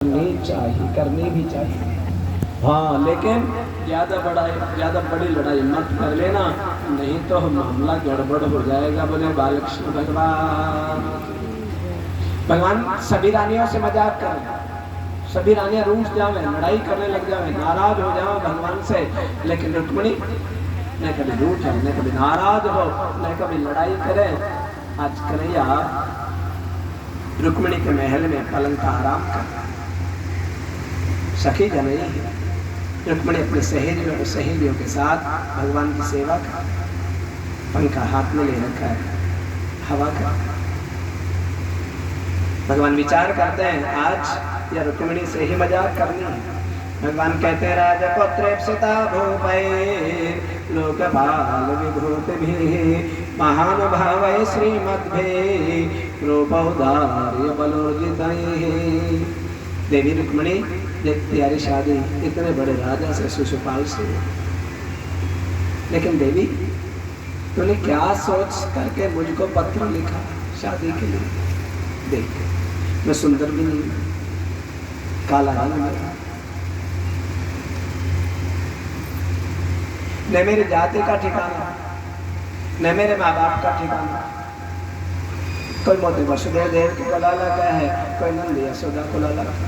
करनी भी चाहिए। हाँ, लेकिन ज़्यादा बड़ी लड़ाई मत कर लेना, नहीं तो मामला गड़बड़ हो जाएगा। बोले बालकृष्ण भगवान सभी रानियों से मजाक कर, सभी रानियां रूठ जावे, लड़ाई करने लग जावे, नाराज हो जाओ भगवान से। लेकिन रुक्मिणी न कभी रूठे, न कभी नाराज हो, न कभी लड़ाई करे। आज कन्हैया रुक्मिणी के महल में पलंग का आराम कर, सखी जनई रुक्मिणी अपने सहेलियों के साथ भगवान की सेवा कर, पंखा हाथ में ले रखा है, हवा कर। भगवान विचार करते हैं आज या रुक्मिणी से ही मजाक करनी है। भगवान कहते हैं राजपुत्रेप्सिता भूपये लोकपाल विभूति भी महानुभावै श्रीमद्भे रूपौदार्य बलोर्जितैः। देवी रुक्मिणी तेरी शादी इतने बड़े राजा से शिशुपाल से, लेकिन देवी तूने क्या सोच करके मुझको पत्र लिखा शादी के लिए? देख मैं सुंदर भी नहीं, काला रंग मेरा, न मेरी जाति का ठिकाना, न मेरे माँ बाप का ठिकाना। कोई मोती वसुदेव देव की कुलाला का है, कोई नंदी यशोदा कुलाला का।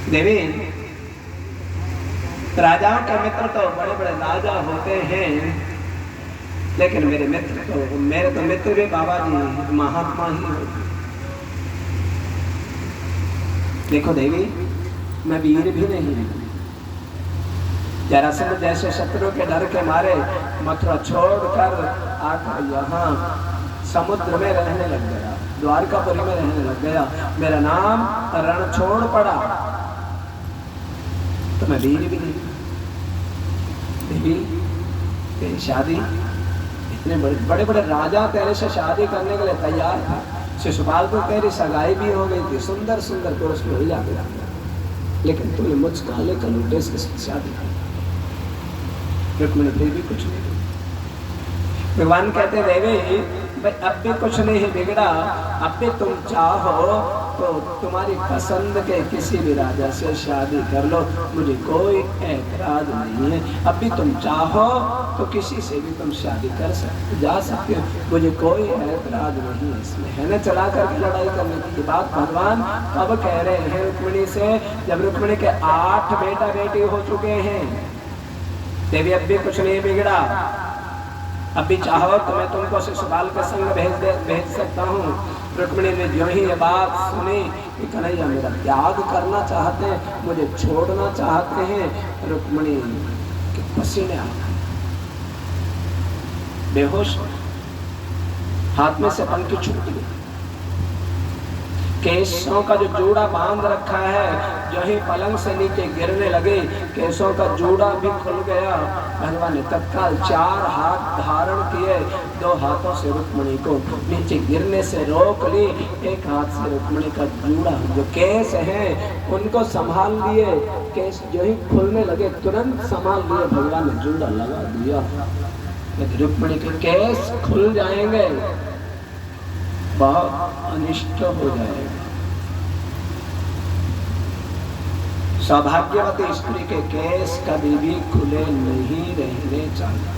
देवी राजाओं के मित्र तो बड़े बड़े राजा होते हैं, लेकिन मेरे तो मित्र भी बाबा जी महात्मा ही होते। देखो देवी मैं वीर भी नहीं हूँ, जरासंध जैसे शत्रु के डर के मारे मथुरा छोड़कर आकर यहाँ समुद्र में रहने लग गया, द्वारकापुरी में रहने लग गया, मेरा नाम रण छोड़ पड़ा, तो मैं वीर भी नहीं। देवी तेरी शादी, इतने बड़े बड़े राजा तेरे से शादी करने के लिए तैयार था, शिशुपाल को तेरी सगाई भी हो गई थी, सुंदर सुंदर पुरुष मिल जाते, लेकिन तूने मुझ काले कलूटे से शादी की। रुक्मिणी फिर भी कुछ नहीं। भगवान कहते देवी भाई अब भी कुछ नहीं बिगड़ा, अब भी तुम चाहो तो तुम्हारी पसंद के किसी भी राजा से शादी कर लो, मुझे कोई ऐतराज नहीं है। अब भी तुम चाहो तो किसी से भी तुम शादी कर सकते, जा सकते हो, मुझे कोई ऐतराज नहीं है इसमें, है ना। चला करके लड़ाई करने की बात भगवान अब कह रहे हैं रुक्मिणी से, जब रुक्मिणी के 8 बेटा बेटी हो चुके हैं। देवी अब भी कुछ नहीं बिगड़ा, अब भी चाहो तो मैं तुमको शिशुपाल के संग भेज सकता हूँ। रुक्मिणी ने जो ही ये बात सुनी कि कन्हैया मेरा त्याग करना चाहते हैं, मुझे छोड़ना चाहते हैं, रुक्मिणी के पसीने आ गए, बेहोश, हाथ में से पंखी छूट गई, केशों का जो जूड़ा बांध रखा है जो ही पलंग से नीचे गिरने लगे, केशों का जूड़ा भी खुल गया। भगवान ने तत्काल 4 हाथ धारण किए, 2 हाथों से रुक्मिणी को नीचे गिरने से रोक ली, एक हाथ से रुक्मिणी का जूड़ा जो केस है उनको संभाल लिए, केस जो ही खुलने लगे तुरंत संभाल लिए, भगवान ने जूड़ा लगा दिया। यदि रुक्मिणी के केस खुल जाएंगे बहुत अनिष्ट हो जाएगा। सौभाग्यवती स्त्री के केस कभी भी खुले नहीं रहने चाहिए।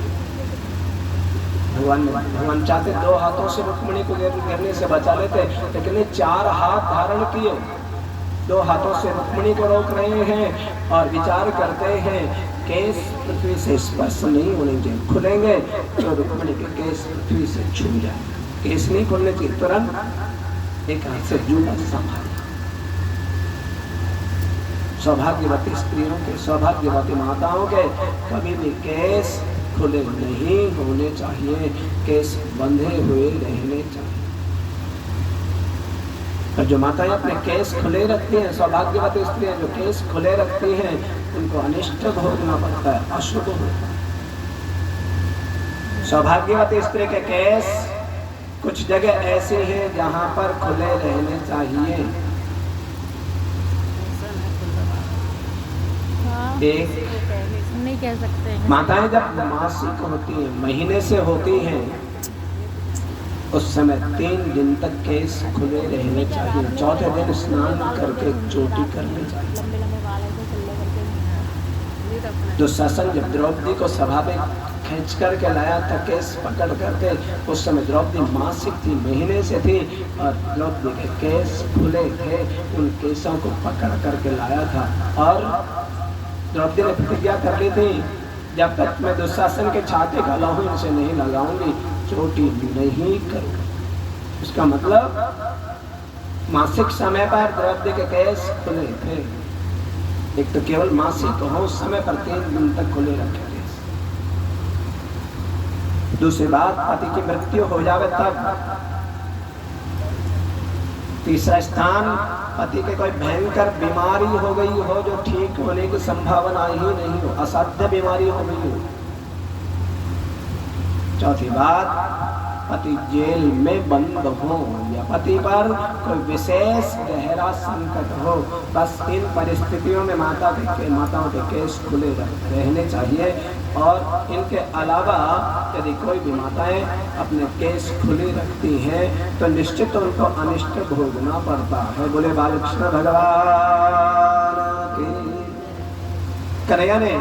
भगवान चाहते 2 हाथों से रुक्मिणी को गिरने से बचा लेते, लेकिन 4 हाथ धारण किए, 2 हाथों से रुक्मिणी को रोक रहे हैं और विचार करते हैं केस पृथ्वी से स्पर्श नहीं होने चाहिए, खुलेंगे तो रुक्मिणी के केस पृथ्वी से छू जाएंगे, केस नहीं खोलने चाहिए। तुरंत एक हाथ से जूड़ा संभाल। सौभाग्यवती स्त्रियों के, सौभाग्यवती माताओं के कभी भी केस खुले नहीं होने चाहिए, केस बंधे हुए रहने चाहिए। और जो माताएं अपने केस खुले रखती हैं, सौभाग्यवती स्त्रियां जो केस खुले रखती हैं, उनको अनिष्ट भोगना पड़ता है, अशुभ होता है। सौभाग्यवती स्त्री के केस कुछ जगह ऐसी है जहां पर खुले रहने चाहिए। एक नहीं कह सकते, माताएं जब मासिक होती हैं, महीने से होती हैं, उस समय 3 दिन तक केस खुले रहने चाहिए। चौथे दिन स्नान करके चोटी करनी चाहिए। दुशासन जब द्रौपदी को सभा में खींच करके लाया था, केस पकड़ करके, उस समय द्रौपदी मासिक थी, महीने से थी, और द्रौपदी के केस खुले थे। उन केसों को पकड़ करके लाया था और द्रौपदी ने प्रतिज्ञा कर ली थी, जब तक मैं दुशासन के छाते का लहू इनसे नहीं लगाऊंगी, चोटी नहीं करूंगी। उसका मतलब मासिक समय पर द्रौपदी के केस खुले थे। एक तो केवल मासिक हो उस समय पर 3 दिन तक खुले रखे केस। दूसरी बात, पति की मृत्यु हो जावे तब। तीसरा स्थान, पति के कोई भयंकर बीमारी हो गई हो जो ठीक होने की संभावना ही नहीं हो, असाध्य बीमारी हो गई हो। चौथी बात, पति जेल में बंद हो या पति पर कोई विशेष गहरा संकट हो। बस इन परिस्थितियों में माताओं के केस खुले रहने चाहिए। और इनके अलावा यदि कोई भी माताएं अपने केस खुले रखती हैं तो निश्चित उनको अनिष्ट भोगना पड़ता है। बोले बालकृष्ण भगवान की। कन्हैया ने